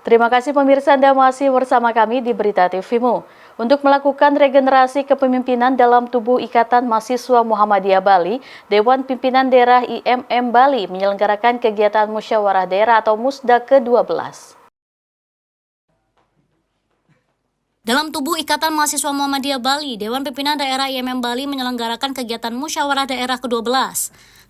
Terima kasih pemirsa, Anda masih bersama kami di Berita TVMu. Untuk melakukan regenerasi kepemimpinan dalam tubuh Ikatan Mahasiswa Muhammadiyah Bali, Dewan Pimpinan Daerah IMM Bali menyelenggarakan kegiatan Musyawarah Daerah atau Musda ke-12. Dalam tubuh Ikatan Mahasiswa Muhammadiyah Bali, Dewan Pimpinan Daerah IMM Bali menyelenggarakan kegiatan Musyawarah Daerah ke-12.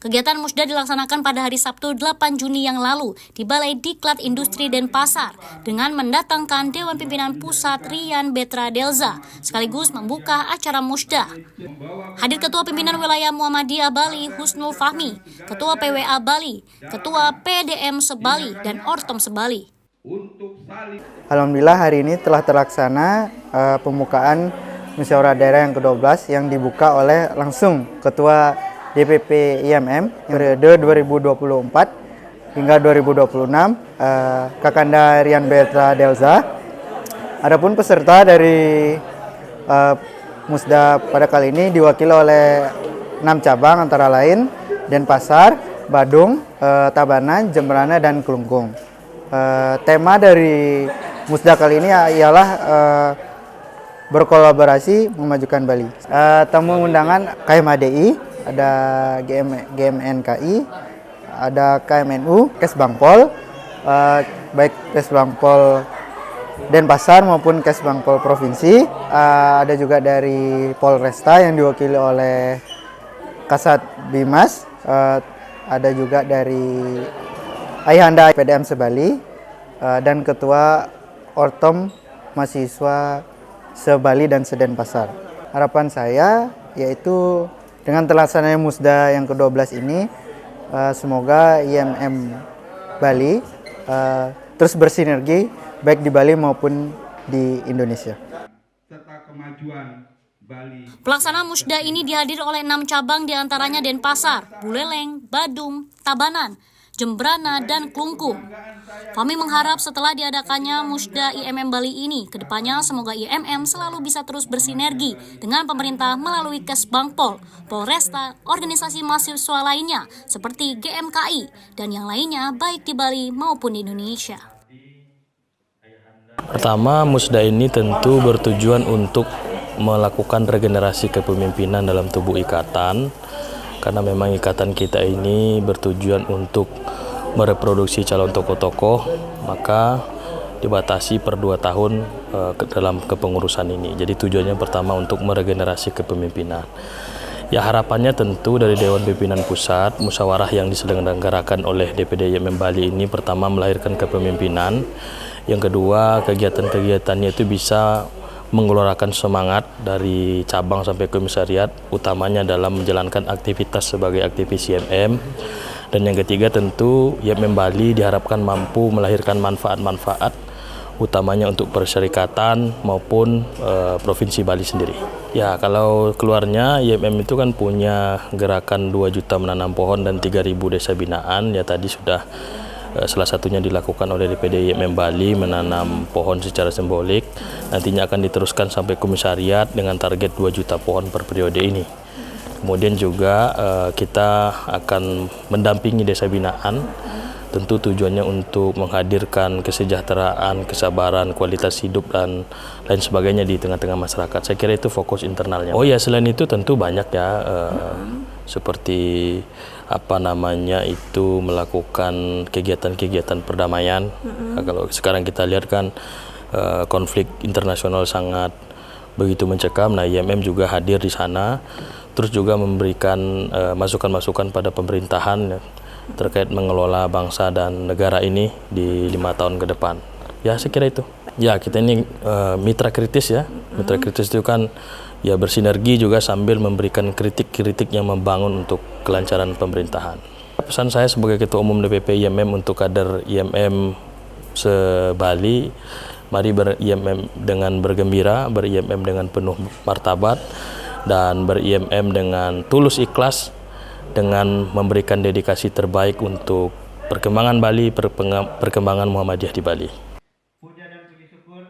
Kegiatan Musda dilaksanakan pada hari Sabtu 8 Juni yang lalu di Balai Diklat Industri Denpasar dengan mendatangkan Dewan Pimpinan Pusat Rian Betra Delza sekaligus membuka acara Musda. Hadir Ketua Pimpinan Wilayah Muhammadiyah Bali Husnul Fahmi, Ketua PWA Bali, Ketua PDM Sebali, dan Ortom Sebali. Alhamdulillah hari ini telah terlaksana pembukaan Musyawarah Daerah yang ke-12 yang dibuka oleh langsung Ketua DPP IMM periode 2024 hingga 2026 Kakanda Rian Betra Delza. Adapun peserta dari Musda pada kali ini diwakili oleh 6 cabang antara lain Denpasar, Badung, Tabanan, Jemberana, dan Kelungkung. Tema dari Musda kali ini ialah berkolaborasi memajukan Bali. Tamu undangan KMHDI, ada GMNKI, ada KMNU, Kesbangpol, baik Kesbangpol Denpasar maupun Kesbangpol Provinsi. Ada juga dari Polresta yang diwakili oleh Kasat Bimas, ada juga dari Ayahanda PDM Sebali, dan Ketua Ortom Mahasiswa Sebali dan Sedenpasar. Harapan saya yaitu dengan terlaksananya Musda yang ke-12 ini, semoga IMM Bali terus bersinergi baik di Bali maupun di Indonesia. Pelaksanaan Musda ini dihadiri oleh 6 cabang diantaranya Denpasar, Buleleng, Badung, Tabanan, Jemberana, dan Kelungkung. Fahmi mengharap setelah diadakannya Musda IMM Bali ini, kedepannya semoga IMM selalu bisa terus bersinergi dengan pemerintah melalui Kesbangpol, Polresta, organisasi mahasiswa lainnya seperti GMKI, dan yang lainnya baik di Bali maupun di Indonesia. Pertama, Musda ini tentu bertujuan untuk melakukan regenerasi kepemimpinan dalam tubuh ikatan, karena memang ikatan kita ini bertujuan untuk mereproduksi calon tokoh-tokoh, maka dibatasi per 2 tahun dalam kepengurusan ini. Jadi tujuannya pertama untuk meregenerasi kepemimpinan. Ya, harapannya tentu dari Dewan Pimpinan Pusat, musyawarah yang diselenggarakan oleh DPD IMM Bali ini pertama melahirkan kepemimpinan, yang kedua kegiatan-kegiatannya itu bisa menggelorakan semangat dari cabang sampai komisariat, utamanya dalam menjalankan aktivitas sebagai aktivis IMM. Dan yang ketiga tentu IMM Bali diharapkan mampu melahirkan manfaat-manfaat, utamanya untuk perserikatan maupun Provinsi Bali sendiri. Ya, kalau keluarnya IMM itu kan punya gerakan 2 juta menanam pohon dan 3.000 desa binaan. Ya, tadi sudah salah satunya dilakukan oleh DPD IMM Bali, menanam pohon secara simbolik. Nantinya akan diteruskan sampai komisariat dengan target 2 juta pohon per periode ini. Kemudian juga kita akan mendampingi desa binaan, tentu tujuannya untuk menghadirkan kesejahteraan, kesabaran, kualitas hidup, dan lain sebagainya di tengah-tengah masyarakat. Saya kira itu fokus internalnya. Oh ya, selain itu tentu banyak ya, seperti melakukan kegiatan-kegiatan perdamaian. Kalau sekarang kita lihat kan konflik internasional sangat begitu mencekam. Nah, IMM juga hadir di sana, terus juga memberikan masukan-masukan pada pemerintahan terkait mengelola bangsa dan negara ini di 5 tahun ke depan. Ya, saya kira itu. Ya, kita ini mitra kritis ya. Mitra kritis itu kan ya bersinergi juga sambil memberikan kritik-kritik yang membangun untuk kelancaran pemerintahan. Pesan saya sebagai Ketua Umum DPP IMM untuk kader IMM se-Bali, mari ber-IMM dengan bergembira, ber-IMM dengan penuh martabat, dan ber-IMM dengan tulus ikhlas, dengan memberikan dedikasi terbaik untuk perkembangan Bali, perkembangan Muhammadiyah di Bali.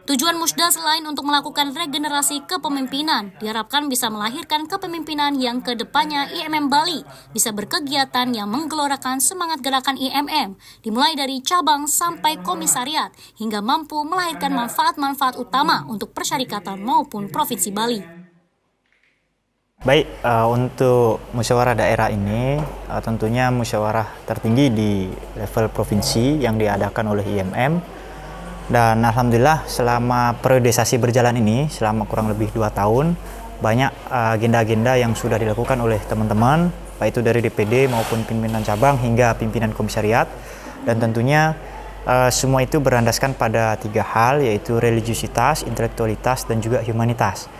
Tujuan Musda selain untuk melakukan regenerasi kepemimpinan, diharapkan bisa melahirkan kepemimpinan yang kedepannya IMM Bali bisa berkegiatan yang menggelorakan semangat gerakan IMM, dimulai dari cabang sampai komisariat, hingga mampu melahirkan manfaat-manfaat utama untuk persyarikatan maupun Provinsi Bali. Baik, untuk musyawarah daerah ini tentunya musyawarah tertinggi di level provinsi yang diadakan oleh IMM. Dan alhamdulillah selama periodisasi berjalan ini, selama kurang lebih 2 tahun, banyak agenda-agenda yang sudah dilakukan oleh teman-teman, baik itu dari DPD maupun pimpinan cabang hingga pimpinan komisariat. Dan tentunya semua itu berlandaskan pada 3 hal, yaitu religiusitas, intelektualitas, dan juga humanitas.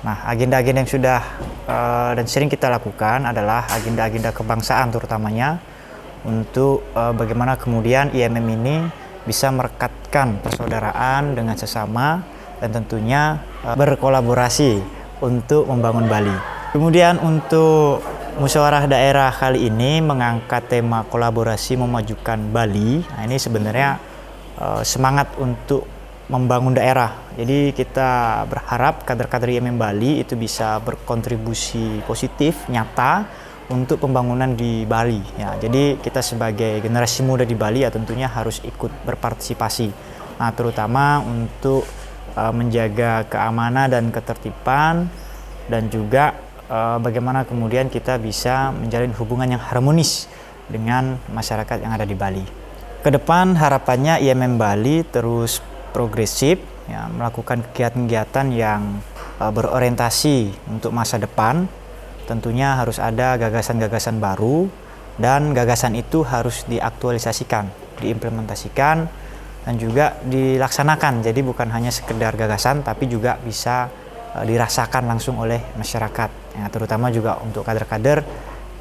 Nah, agenda-agenda yang sudah dan sering kita lakukan adalah agenda-agenda kebangsaan terutamanya untuk bagaimana kemudian IMM ini bisa merekatkan persaudaraan dengan sesama dan tentunya berkolaborasi untuk membangun Bali. Kemudian untuk musyawarah daerah kali ini mengangkat tema kolaborasi memajukan Bali. Nah, ini sebenarnya semangat untuk membangun daerah. Jadi kita berharap kader-kader IMM Bali itu bisa berkontribusi positif, nyata untuk pembangunan di Bali. Ya, jadi kita sebagai generasi muda di Bali ya tentunya harus ikut berpartisipasi. Nah, terutama untuk menjaga keamanan dan ketertiban dan juga bagaimana kemudian kita bisa menjalin hubungan yang harmonis dengan masyarakat yang ada di Bali. Kedepan harapannya IMM Bali terus progresif, ya, melakukan kegiatan-kegiatan yang berorientasi untuk masa depan. Tentunya harus ada gagasan-gagasan baru dan gagasan itu harus diaktualisasikan, diimplementasikan dan juga dilaksanakan. Jadi bukan hanya sekedar gagasan tapi juga bisa dirasakan langsung oleh masyarakat. Ya, terutama juga untuk kader-kader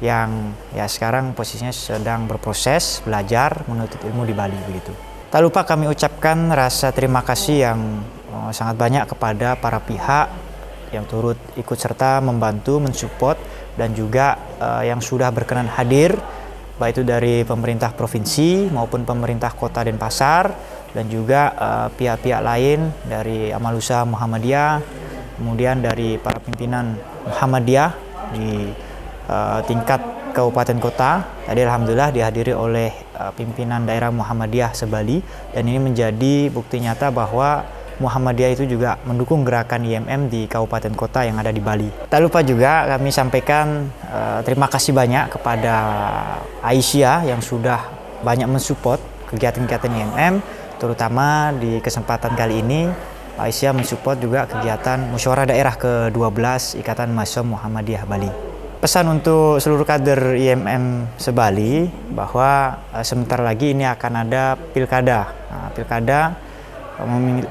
yang ya sekarang posisinya sedang berproses belajar menuntut ilmu di Bali begitu. Tak lupa kami ucapkan rasa terima kasih yang sangat banyak kepada para pihak yang turut ikut serta membantu, mensupport, dan juga yang sudah berkenan hadir, baik itu dari pemerintah provinsi maupun pemerintah kota Denpasar, dan juga pihak-pihak lain dari Amal Usaha Muhammadiyah, kemudian dari para pimpinan Muhammadiyah di tingkat kabupaten kota. Tadi alhamdulillah dihadiri oleh pimpinan daerah Muhammadiyah se-Bali, dan ini menjadi bukti nyata bahwa Muhammadiyah itu juga mendukung gerakan IMM di kabupaten kota yang ada di Bali. Tak lupa juga kami sampaikan terima kasih banyak kepada Aisyah yang sudah banyak mensupport kegiatan-kegiatan IMM, terutama di kesempatan kali ini Aisyah mensupport juga kegiatan musyawarah daerah ke-12 Ikatan Mahasiswa Muhammadiyah Bali. Pesan untuk seluruh kader IMM se-Bali bahwa sebentar lagi ini akan ada pilkada. Nah, pilkada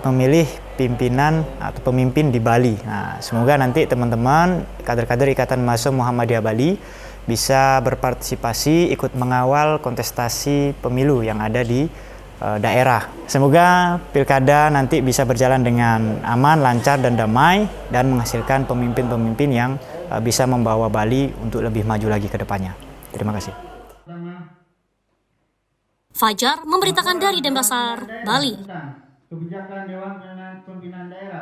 memilih pimpinan atau pemimpin di Bali. Nah, semoga nanti teman-teman kader-kader Ikatan Mahasiswa Muhammadiyah Bali bisa berpartisipasi ikut mengawal kontestasi pemilu yang ada di daerah. Semoga pilkada nanti bisa berjalan dengan aman, lancar, dan damai dan menghasilkan pemimpin-pemimpin yang bisa membawa Bali untuk lebih maju lagi ke depannya. Terima kasih. Fajar memberitakan dari Denpasar, Bali. Kebijakan Dewan Pimpinan Daerah